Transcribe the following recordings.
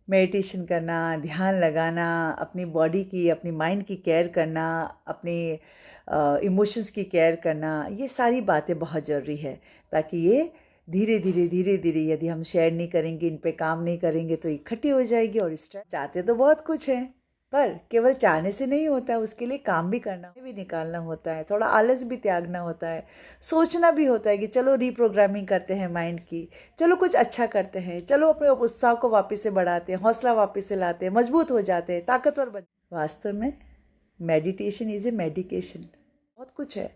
Meditation करना, ध्यान लगाना, अपनी बॉडी की, अपनी माइंड की केयर करना, अपने इमोशंस की केयर करना, ये सारी बातें बहुत ज़रूरी है, ताकि ये धीरे धीरे यदि हम शेयर नहीं करेंगे, इन पे काम नहीं करेंगे तो इकट्ठी हो जाएगी। और स्ट्रेस चाहते तो बहुत कुछ है, पर केवल चाहने से नहीं होता है, उसके लिए काम भी करना भी निकालना होता है, थोड़ा आलस भी त्यागना होता है, सोचना भी होता है कि चलो रीप्रोग्रामिंग करते हैं माइंड की, चलो कुछ अच्छा करते हैं, चलो अपने उत्साह को वापस से बढ़ाते हैं, हौसला वापस से लाते हैं, मजबूत हो जाते हैं, ताकतवर बन। वास्तव में मेडिटेशन इज़ ए मेडिकेशन। बहुत कुछ है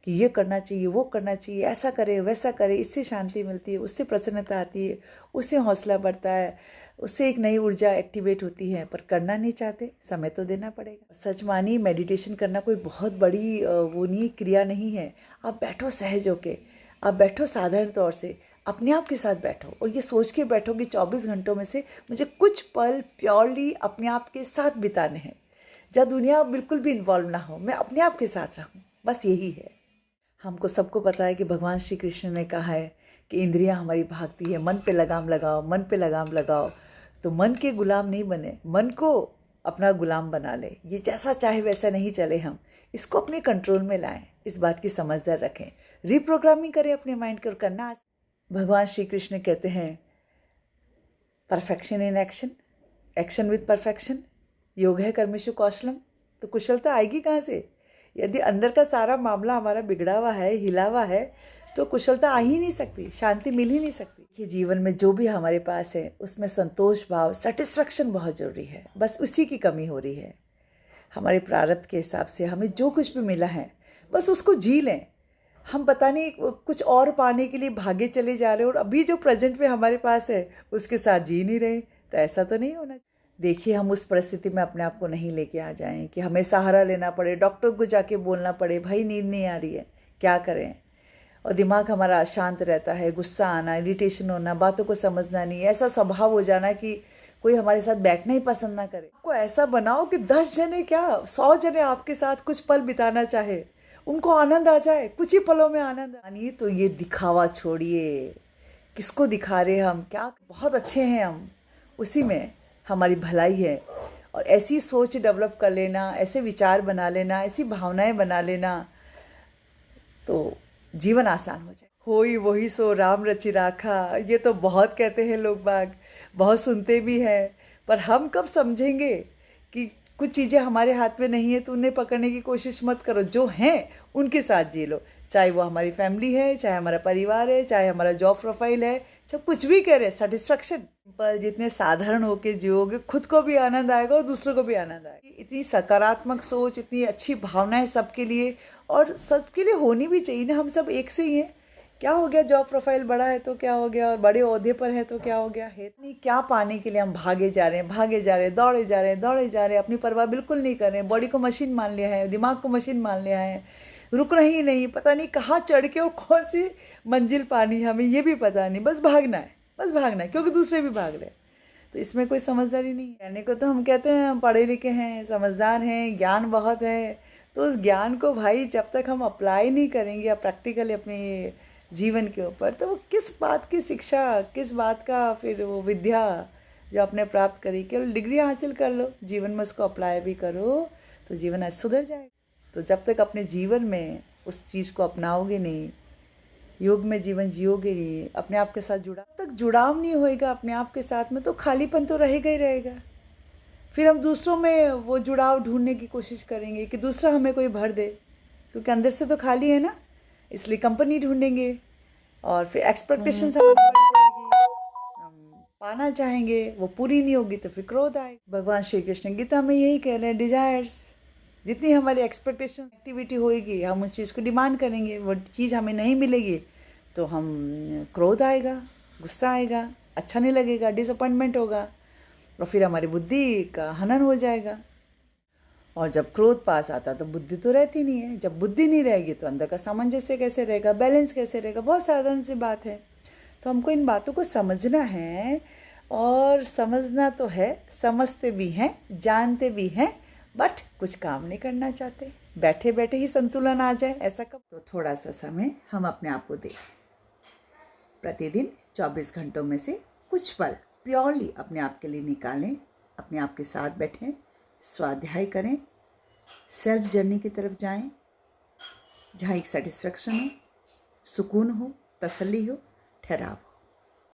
कि ये करना चाहिए, वो करना चाहिए, ऐसा करे वैसा करे, इससे शांति मिलती है, उससे प्रसन्नता आती है, उससे हौसला बढ़ता है, उससे एक नई ऊर्जा एक्टिवेट होती है। पर करना नहीं चाहते, समय तो देना पड़ेगा। सच मानिए, मेडिटेशन करना कोई बहुत बड़ी वो नहीं, क्रिया नहीं है। आप बैठो सहज होके, आप बैठो साधारण तौर से, अपने आप के साथ बैठो और ये सोच के बैठो कि 24 घंटों में से मुझे कुछ पल प्योरली अपने आप के साथ बिताने हैं, जहाँ दुनिया बिल्कुल भी इन्वॉल्व ना हो, मैं अपने आप के साथ रहूँ, बस यही है। हमको सबको पता है कि भगवान श्री कृष्ण ने कहा है कि इंद्रियां हमारी भागती है, मन पे लगाम लगाओ, मन पे लगाम लगाओ। तो मन के गुलाम नहीं बने, मन को अपना गुलाम बना ले, ये जैसा चाहे वैसा नहीं चले, हम इसको अपने कंट्रोल में लाएं, इस बात की समझदार रखें, रीप्रोग्रामिंग करें अपने माइंड को। करना भगवान श्री कृष्ण कहते हैं perfection in action, action with perfection, योग है कर्मेषु कौशलम। तो कुशलता आएगी कहाँ से? यदि अंदर का सारा मामला हमारा बिगड़ा हुआ है, हिला हुआ है, तो कुशलता आ ही नहीं सकती, शांति मिल ही नहीं सकती। कि जीवन में जो भी हमारे पास है उसमें संतोष भाव, सेटिस्फैक्शन बहुत ज़रूरी है, बस उसी की कमी हो रही है। हमारे प्रारब्ध के हिसाब से हमें जो कुछ भी मिला है बस उसको जी लें। हम पता नहीं कुछ और पाने के लिए भागे चले जा रहे हैं और अभी जो प्रेजेंट में हमारे पास है उसके साथ जी नहीं रहे, तो ऐसा तो नहीं होना। देखिए, हम उस परिस्थिति में अपने आप को नहीं लेके आ जाएं कि हमें सहारा लेना पड़े, डॉक्टर को जाके बोलना पड़े भाई नींद नहीं आ रही है, क्या करें, और दिमाग हमारा अशांत रहता है, गुस्सा आना, इरिटेशन होना, बातों को समझना नहीं, ऐसा स्वभाव हो जाना कि कोई हमारे साथ बैठना ही पसंद ना करे। आपको ऐसा बनाओ कि 10 जने क्या 100 जने आपके साथ कुछ पल बिताना चाहे, उनको आनंद आ जाए, कुछ ही पलों में आनंद आनिए। तो ये दिखावा छोड़िए, किसको दिखा रहे हम, क्या बहुत अच्छे हैं हम, उसी में हमारी भलाई है। और ऐसी सोच डेवलप कर लेना, ऐसे विचार बना लेना, ऐसी भावनाएं बना लेना, तो जीवन आसान हो जाए। होई वही सो राम रचि राखा, ये तो बहुत कहते हैं लोग बाग, बहुत सुनते भी हैं, पर हम कब समझेंगे कि कुछ चीज़ें हमारे हाथ में नहीं है तो उन्हें पकड़ने की कोशिश मत करो, जो हैं उनके साथ जी लो, चाहे वो हमारी फैमिली है, चाहे हमारा परिवार है, चाहे हमारा जॉब प्रोफाइल है, चाहे कुछ भी करे, सेटिस्फैक्शन। पर जितने साधारण होके जियोगे, खुद को भी आनंद आएगा और दूसरों को भी आनंद आएगा। इतनी सकारात्मक सोच, इतनी अच्छी भावनाएं सबके लिए, और सबके लिए होनी भी चाहिए ना। हम सब एक से ही हैं, क्या हो गया जॉब प्रोफाइल बड़ा है तो क्या हो गया, और बड़े ओहदे पर है तो क्या हो गया है, नहीं क्या पाने के लिए हम भागे जा रहे हैं, भागे जा रहे हैं, दौड़े जा रहे हैं, दौड़े जा रहे हैं, अपनी परवाह बिल्कुल नहीं कर रहे हैं, बॉडी को मशीन मान लिया है, दिमाग को मशीन मान लिया है, रुकना ही नहीं, पता नहीं कहाँ चढ़ के और कौन सी मंजिल पानी हमें ये भी पता नहीं, बस भागना है, बस भागना है, क्योंकि दूसरे भी भाग रहे हैं। तो इसमें कोई समझदारी नहीं है। कहने को तो हम कहते हैं हम पढ़े लिखे हैं, समझदार हैं, ज्ञान बहुत है, तो उस ज्ञान को भाई जब तक हम अप्लाई नहीं करेंगे या प्रैक्टिकली अपने जीवन के ऊपर, तो वो किस बात की शिक्षा, किस बात का फिर वो विद्या जो आपने प्राप्त करी, केवल डिग्री हासिल कर लो, जीवन में उसको अप्लाई भी करो तो जीवन आज सुधर जाएगा। तो जब तक अपने जीवन में उस चीज़ को अपनाओगे नहीं, योग में जीवन जियोगे नहीं, अपने आप के साथ जुड़ाव नहीं होएगा अपने आप के साथ में, तो खालीपन तो रहेगा ही रहेगा। फिर हम दूसरों में वो जुड़ाव ढूंढने की कोशिश करेंगे कि दूसरा हमें कोई भर दे, क्योंकि अंदर से तो खाली है ना, इसलिए कंपनी ढूंढेंगे, और फिर एक्सपेक्टेशंस हमारी बढ़ जाएगी, हम पाना चाहेंगे, वो पूरी नहीं होगी तो फिर क्रोध आएगा। भगवान श्री कृष्ण गीता में यही कह रहे हैं, डिजायर्स, जितनी हमारी एक्सपेक्टेशन एक्टिविटी होएगी, हम उस चीज़ को डिमांड करेंगे, वो चीज़ हमें नहीं मिलेगी तो हम क्रोध आएगा, गुस्सा आएगा, अच्छा नहीं लगेगा, डिसअपॉइंटमेंट होगा, और फिर हमारी बुद्धि का हनन हो जाएगा। और जब क्रोध पास आता तो बुद्धि तो रहती नहीं है, जब बुद्धि नहीं रहेगी तो अंदर का सामंजस्य कैसे रहेगा, बैलेंस कैसे रहेगा, बहुत साधारण सी बात है। तो हमको इन बातों को समझना है, और समझना तो है, समझते भी हैं, जानते भी हैं, बट कुछ काम नहीं करना चाहते, बैठे बैठे ही संतुलन आ जाए, ऐसा कब। तो थोड़ा सा समय हम अपने आप को दें, प्रतिदिन 24 घंटों में से कुछ पल प्योरली अपने आप के लिए निकालें, अपने आप के साथ बैठें, स्वाध्याय करें, सेल्फ जर्नी की तरफ जाएं, जहाँ एक सेटिस्फेक्शन हो, सुकून हो, तसल्ली हो, ठहराव हो।